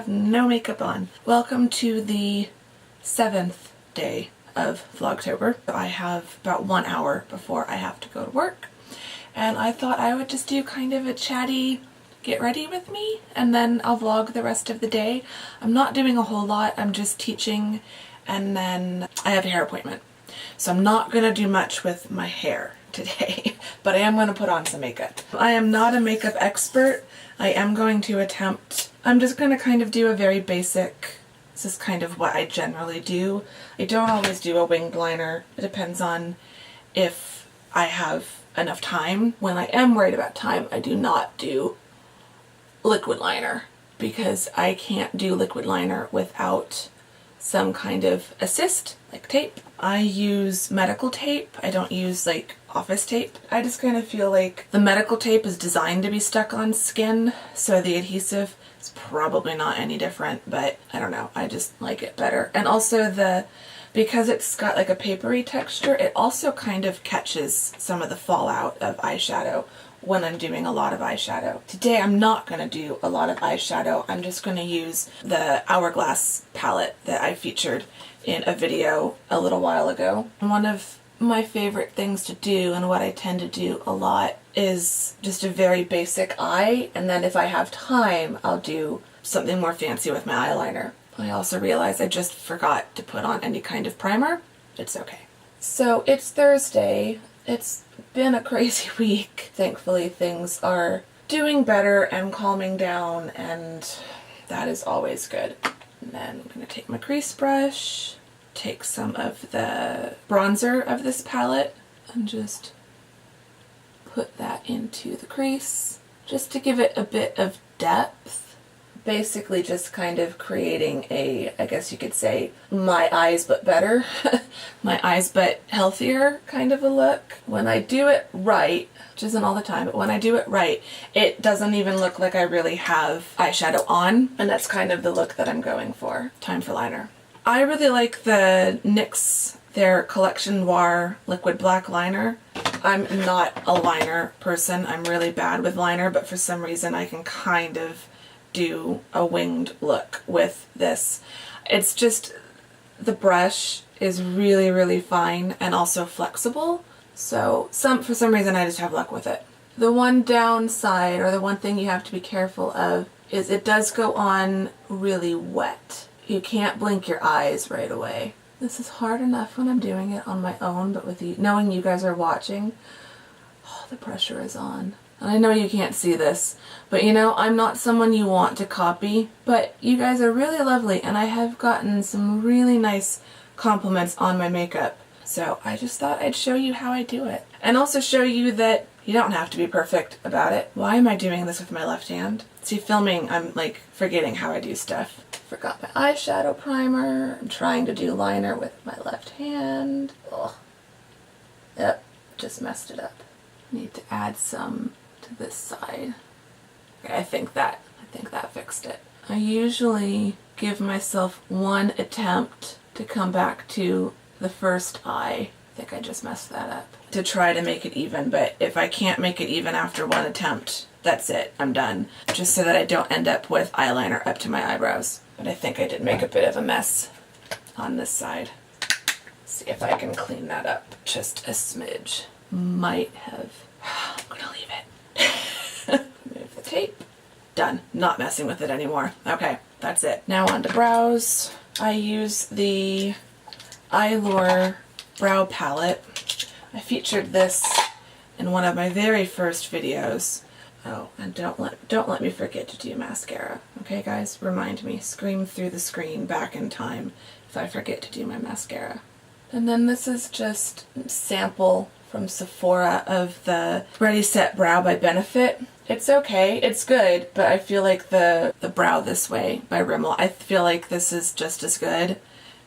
have no makeup on. Welcome to the 7th day of Vlogtober. I have about 1 hour before I have to go to work, and I thought I would just do kind of a chatty get ready with me, and then I'll vlog the rest of the day. I'm not doing a whole lot, I'm just teaching, and then I have a hair appointment. So I'm not gonna do much with my hair today, but I am going to put on some makeup. I am not a makeup expert. I am going to attempt, I'm just going to kind of do a very basic, this is kind of what I generally do. I don't always do a winged liner. It depends on if I have enough time. When I am worried about time, I do not do liquid liner because I can't do liquid liner without some kind of assist, like tape. I use medical tape. I don't use like office tape. I just kind of feel like the medical tape is designed to be stuck on skin, so the adhesive is probably not any different, but I don't know, I just like it better. And also because it's got like a papery texture, it also kind of catches some of the fallout of eyeshadow when I'm doing a lot of eyeshadow. Today I'm not going to do a lot of eyeshadow. I'm just going to use the Hourglass palette that I featured in a video a little while ago. One of my favorite things to do, and what I tend to do a lot, is just a very basic eye, and then if I have time I'll do something more fancy with my eyeliner. I also realized I just forgot to put on any kind of primer. It's okay. So it's Thursday. It's been a crazy week. Thankfully things are doing better and calming down, and that is always good. And then I'm going to take my crease brush, take some of the bronzer of this palette, and just put that into the crease, just to give it a bit of depth. Basically just kind of creating a, I guess you could say, my eyes but better, my eyes but healthier kind of a look. When I do it right, which isn't all the time, but when I do it right, it doesn't even look like I really have eyeshadow on, and that's kind of the look that I'm going for. Time for liner. I really like the NYX, their Collection Noir liquid black liner. I'm not a liner person. I'm really bad with liner, but for some reason I can kind of do a winged look with this. It's just, the brush is really, really fine and also flexible. So for some reason I just have luck with it. The one downside, or the one thing you have to be careful of, is it does go on really wet. You can't blink your eyes right away. This is hard enough when I'm doing it on my own, but with you, knowing you guys are watching, oh, the pressure is on. And I know you can't see this, but you know, I'm not someone you want to copy, but you guys are really lovely, and I have gotten some really nice compliments on my makeup. So I just thought I'd show you how I do it. And also show you that you don't have to be perfect about it. Why am I doing this with my left hand? See, filming, I'm like forgetting how I do stuff. Forgot my eyeshadow primer. I'm trying to do liner with my left hand. Ugh. Yep, just messed it up. Need to add some to this side. Okay, I think that fixed it. I usually give myself one attempt to come back to the first eye. I think I just messed that up. To try to make it even, but if I can't make it even after one attempt, that's it, I'm done. Just so that I don't end up with eyeliner up to my eyebrows. But I think I did make a bit of a mess on this side. See if I can clean that up just a smidge. Might have. I'm gonna leave it. Move the tape. Done. Not messing with it anymore. Okay, that's it. Now on to brows. I use the Eyelure brow palette. I featured this in one of my very first videos. Oh, and don't let me forget to do mascara. Okay, guys? Remind me. Scream through the screen back in time if I forget to do my mascara. And then this is just sample from Sephora of the Ready Set Brow by Benefit. It's okay, it's good, but I feel like the Brow This Way by Rimmel, I feel like this is just as good,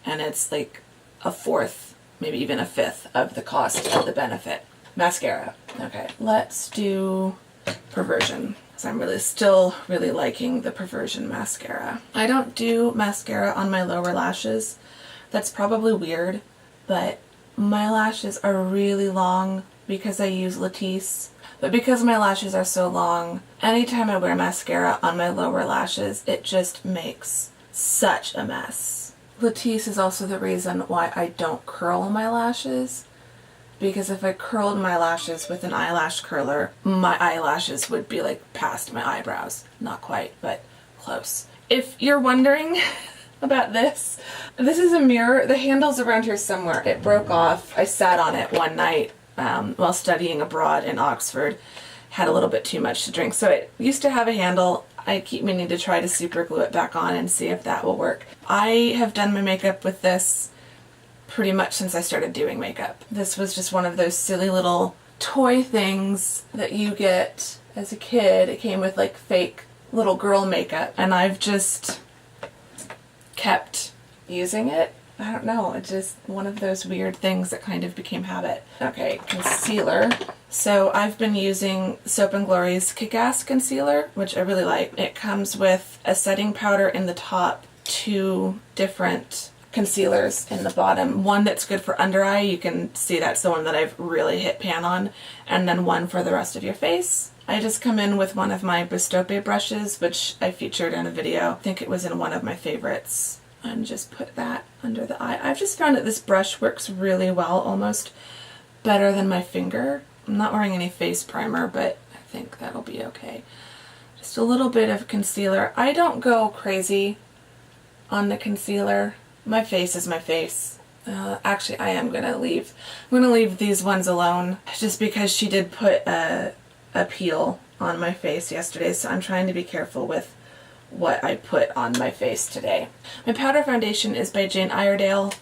and it's like a fourth, maybe even a fifth of the cost of the Benefit. Mascara. Okay, let's do Perversion, because I'm still really liking the Perversion mascara. I don't do mascara on my lower lashes. That's probably weird, but my lashes are really long because I use Latisse. But because my lashes are so long, anytime I wear mascara on my lower lashes, it just makes such a mess. Latisse is also the reason why I don't curl my lashes, because if I curled my lashes with an eyelash curler, my eyelashes would be like past my eyebrows. Not quite, but close. If you're wondering about this is a mirror. The handle's around here somewhere. It broke off. I sat on it one night while studying abroad in Oxford. Had a little bit too much to drink. So it used to have a handle. I keep meaning to try to super glue it back on and see if that will work. I have done my makeup with this pretty much since I started doing makeup. This was just one of those silly little toy things that you get as a kid. It came with like fake little girl makeup, and I've just kept using it. I don't know, it's just one of those weird things that kind of became habit. Okay, concealer. So I've been using Soap & Glory's Kick-Ass Concealer, which I really like. It comes with a setting powder in the top, 2 different concealers in the bottom. One that's good for under eye, you can see that's the one that I've really hit pan on, and then one for the rest of your face. I just come in with one of my Bistope brushes, which I featured in a video. I think it was in one of my favorites, and just put that under the eye. I've just found that this brush works really well, almost better than my finger. I'm not wearing any face primer, but I think that'll be okay. Just a little bit of concealer. I don't go crazy on the concealer. My face is my face. Actually, I am gonna leave. I'm gonna leave these ones alone, just because she did put a peel on my face yesterday, so I'm trying to be careful with what I put on my face today. My powder foundation is by Jane Iredale.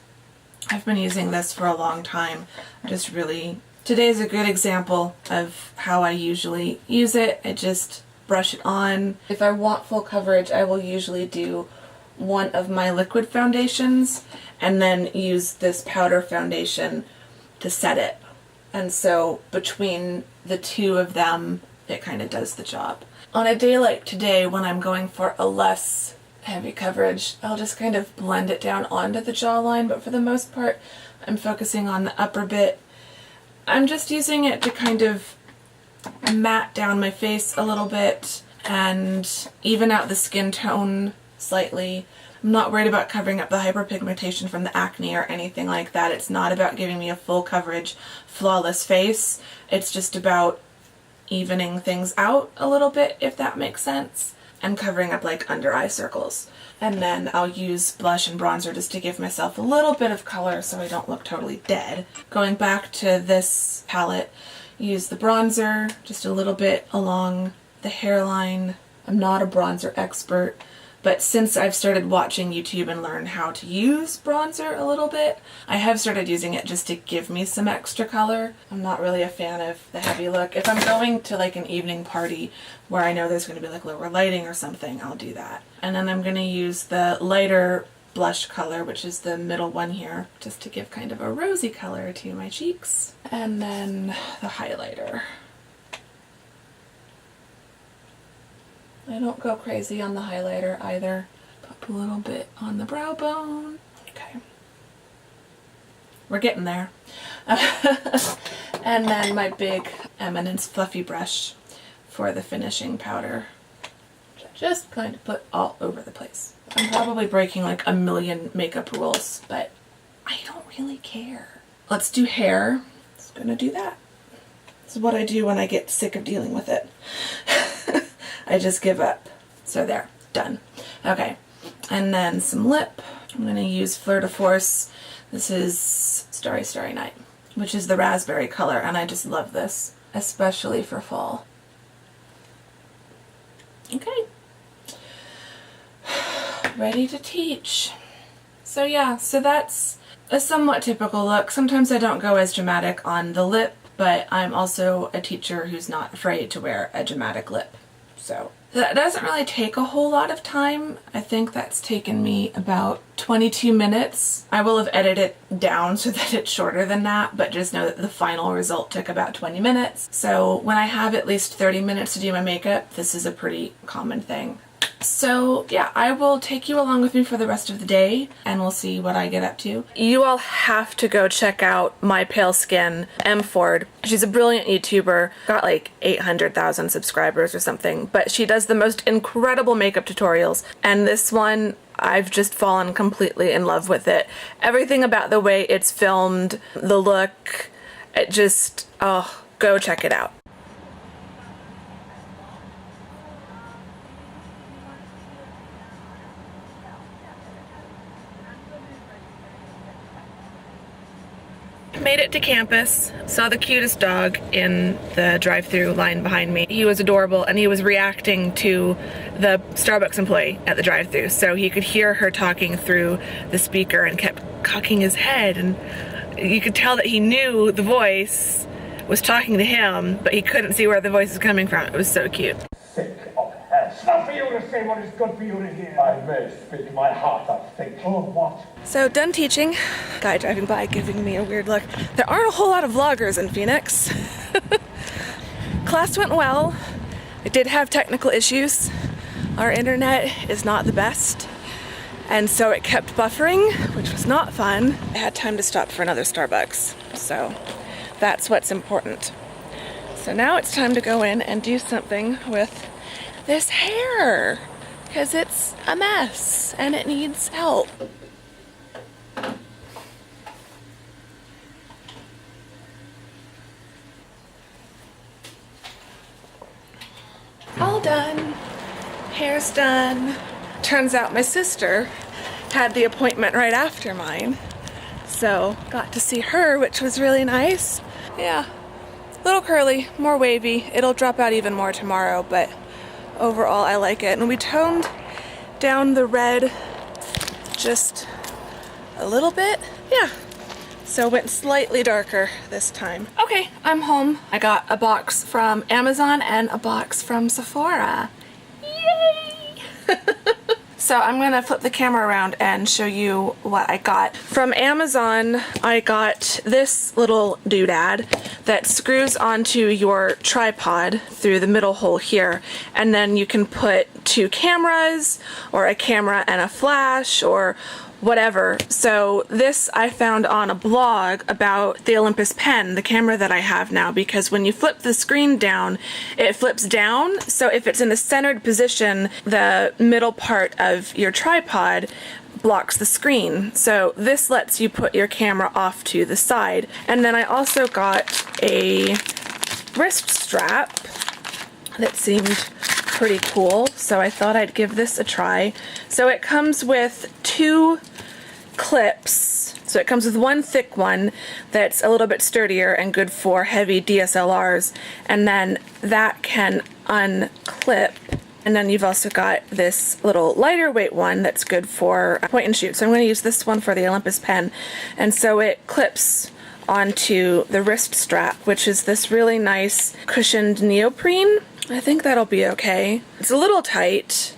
I've been using this for a long time. Today's a good example of how I usually use it. I just brush it on. If I want full coverage, I will usually do one of my liquid foundations and then use this powder foundation to set it. And so between the two of them, it kind of does the job. On a day like today, when I'm going for a less heavy coverage, I'll just kind of blend it down onto the jawline, but for the most part, I'm focusing on the upper bit. I'm just using it to kind of matte down my face a little bit and even out the skin tone slightly. I'm not worried about covering up the hyperpigmentation from the acne or anything like that. It's not about giving me a full coverage, flawless face. It's just about evening things out a little bit, if that makes sense, and covering up like under eye circles. And then I'll use blush and bronzer just to give myself a little bit of color so I don't look totally dead. Going back to this palette, use the bronzer just a little bit along the hairline. I'm not a bronzer expert, but since I've started watching YouTube and learned how to use bronzer a little bit, I have started using it just to give me some extra color. I'm not really a fan of the heavy look. If I'm going to like an evening party where I know there's going to be like lower lighting or something, I'll do that. And then I'm going to use the lighter blush color, which is the middle one here, just to give kind of a rosy color to my cheeks. And then the highlighter. I don't go crazy on the highlighter either. Pop a little bit on the brow bone. Okay. We're getting there. And then my big Eminence fluffy brush for the finishing powder, which I just kind of put all over the place. I'm probably breaking like a million makeup rules, but I don't really care. Let's do hair. Just gonna do that. This is what I do when I get sick of dealing with it. I just give up. So there, done. Okay, and then some lip. I'm going to use Fleur de Force. This is Starry Starry Night, which is the raspberry color, and I just love this, especially for fall. Okay. Ready to teach. So yeah, so that's a somewhat typical look. Sometimes I don't go as dramatic on the lip, but I'm also a teacher who's not afraid to wear a dramatic lip. So that doesn't really take a whole lot of time. I think that's taken me about 22 minutes. I will have edited it down so that it's shorter than that, but just know that the final result took about 20 minutes. So when I have at least 30 minutes to do my makeup, this is a pretty common thing. So yeah, I will take you along with me for the rest of the day and we'll see what I get up to. You all have to go check out My Pale Skin, M. Ford. She's a brilliant YouTuber, got like 800,000 subscribers or something, but she does the most incredible makeup tutorials, and this one, I've just fallen completely in love with it. Everything about the way it's filmed, the look, it just, oh, go check it out. Made it to campus, saw the cutest dog in the drive-thru line behind me. He was adorable and he was reacting to the Starbucks employee at the drive-thru, so he could hear her talking through the speaker and kept cocking his head, and you could tell that he knew the voice was talking to him, but he couldn't see where the voice was coming from. It was so cute. Sick of hell. It's not for you to say what is good for you to hear. I may speak my heart, I think. Oh, what? So, done teaching. Guy driving by giving me a weird look. There aren't a whole lot of vloggers in Phoenix. Class went well. I did have technical issues. Our internet is not the best, and so it kept buffering, which was not fun. I had time to stop for another Starbucks, so that's what's important. So now it's time to go in and do something with this hair, because it's a mess and it needs help. All done. Hair's done. Turns out my sister had the appointment right after mine, so got to see her, which was really nice. Yeah, a little curly, more wavy. It'll drop out even more tomorrow, but overall I like it. And we toned down the red just a little bit. Yeah, so went slightly darker this time. Okay, I'm home. I got a box from Amazon and a box from Sephora. Yay! So I'm gonna flip the camera around and show you what I got. From Amazon, I got this little doodad that screws onto your tripod through the middle hole here, and then you can put 2 cameras, or a camera and a flash, or whatever. So this I found on a blog about the Olympus pen, the camera that I have now, because when you flip the screen down, it flips down. So if it's in a centered position, the middle part of your tripod blocks the screen. So this lets you put your camera off to the side. And then I also got a wrist strap that seemed pretty cool, so I thought I'd give this a try. So it comes with 2 clips. So it comes with one thick one that's a little bit sturdier and good for heavy DSLRs, and then that can unclip. And then you've also got this little lighter weight one that's good for point and shoot. So I'm going to use this one for the Olympus pen. And so it clips onto the wrist strap, which is this really nice cushioned neoprene. I think that'll be okay. It's a little tight,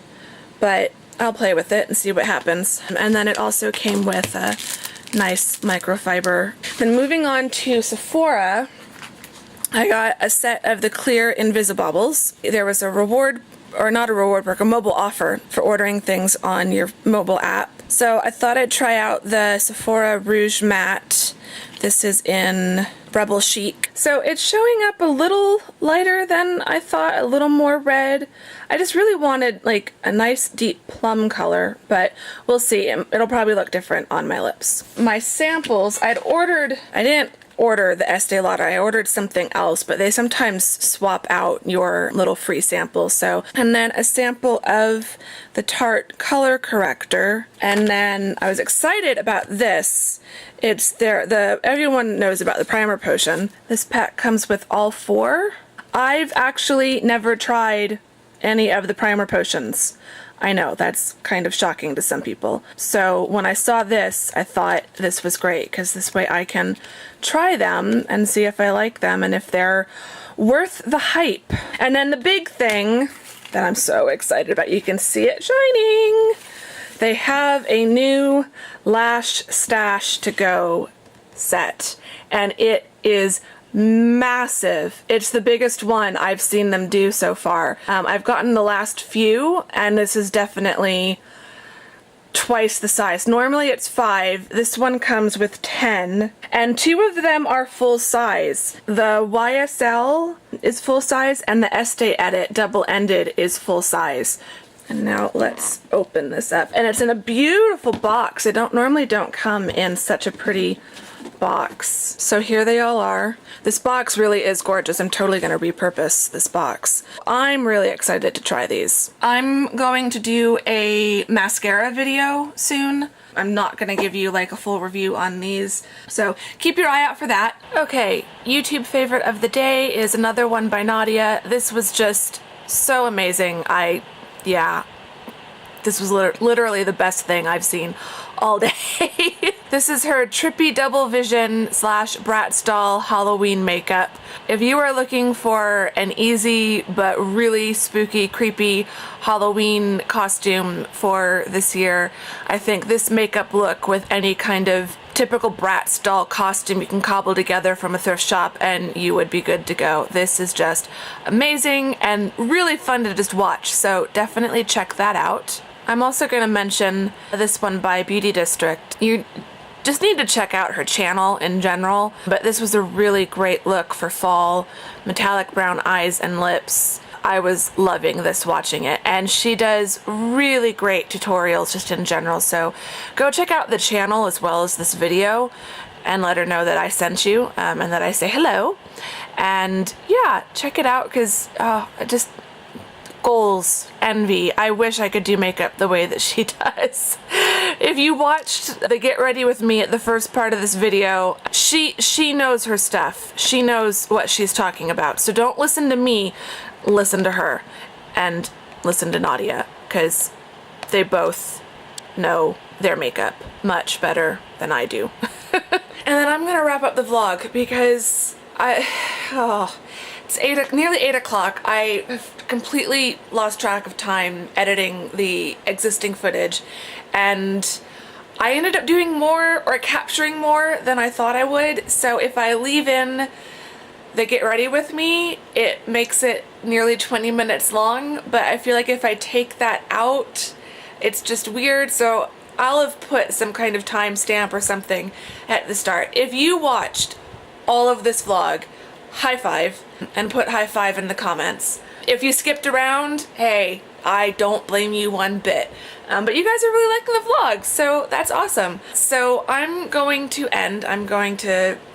but I'll play with it and see what happens. And then it also came with a nice microfiber. Then moving on to Sephora, I got a set of the clear Invisibobbles. There was a reward, or not a reward perk, a mobile offer for ordering things on your mobile app. So I thought I'd try out the Sephora Rouge Matte. This is in Rebel Chic. So it's showing up a little lighter than I thought, a little more red. I just really wanted like a nice deep plum color, but we'll see. It'll probably look different on my lips. My samples, I didn't order the Estee Lauder, I ordered something else, but they sometimes swap out your little free samples. So, and then a sample of the Tarte Color Corrector, and then I was excited about this. It's everyone knows about the primer potion. This pack comes with all 4. I've actually never tried any of the primer potions. I know, that's kind of shocking to some people. So when I saw this, I thought this was great, because this way I can try them and see if I like them and if they're worth the hype. And then the big thing that I'm so excited about, you can see it shining. They have a new Lash Stash to Go set, and it is massive. It's the biggest one I've seen them do so far. I've gotten the last few, and this is definitely twice the size. Normally it's 5. This one comes with 10, and 2 of them are full size. The YSL is full size, and the Estee Edit double-ended is full size. And now let's open this up. And it's in a beautiful box. They normally don't come in such a pretty box. So here they all are. This box really is gorgeous. I'm totally going to repurpose this box. I'm really excited to try these. I'm going to do a mascara video soon. I'm not going to give you like a full review on these, so keep your eye out for that. Okay, YouTube favorite of the day is another one by Nadia. This was just so amazing. Yeah, this was literally the best thing I've seen all day. This is her Trippy Double Vision / Bratz Doll Halloween makeup. If you are looking for an easy but really spooky, creepy Halloween costume for this year, I think this makeup look with any kind of typical Bratz doll costume you can cobble together from a thrift shop and you would be good to go. This is just amazing and really fun to just watch, so definitely check that out. I'm also going to mention this one by Beauty District. You just need to check out her channel in general, but this was a really great look for fall, metallic brown eyes and lips. I was loving this watching it, and she does really great tutorials just in general, so go check out the channel as well as this video and let her know that I sent you and that I say hello. And yeah, check it out, because just goals, envy. I wish I could do makeup the way that she does. If you watched the Get Ready With Me at the first part of this video, she knows her stuff. She knows what she's talking about. So don't listen to me, listen to her, and listen to Nadia, because they both know their makeup much better than I do. And then I'm gonna wrap up the vlog because it's nearly 8 o'clock. I have completely lost track of time editing the existing footage, and I ended up doing more or capturing more than I thought I would. So if I leave in the Get Ready With Me, it makes it nearly 20 minutes long, but I feel like if I take that out, it's just weird. So I'll have put some kind of timestamp or something at the start. If you watched all of this vlog, high five, and put high five in the comments. If you skipped around, hey, I don't blame you one bit. But you guys are really liking the vlog, so that's awesome. So I'm going to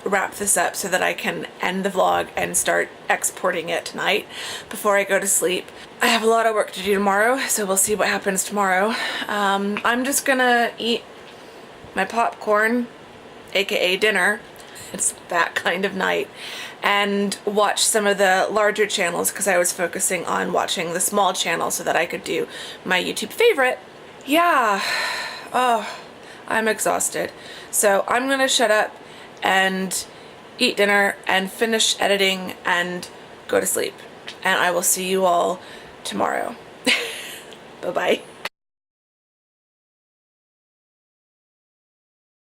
wrap this up so that I can end the vlog and start exporting it tonight before I go to sleep. I have a lot of work to do tomorrow, so we'll see what happens tomorrow. I'm just gonna eat my popcorn, aka dinner. It's that kind of night, and watch some of the larger channels because I was focusing on watching the small channel so that I could do my YouTube favorite. Yeah, oh, I'm exhausted. So I'm gonna shut up and eat dinner and finish editing and go to sleep. And I will see you all tomorrow. Bye-bye.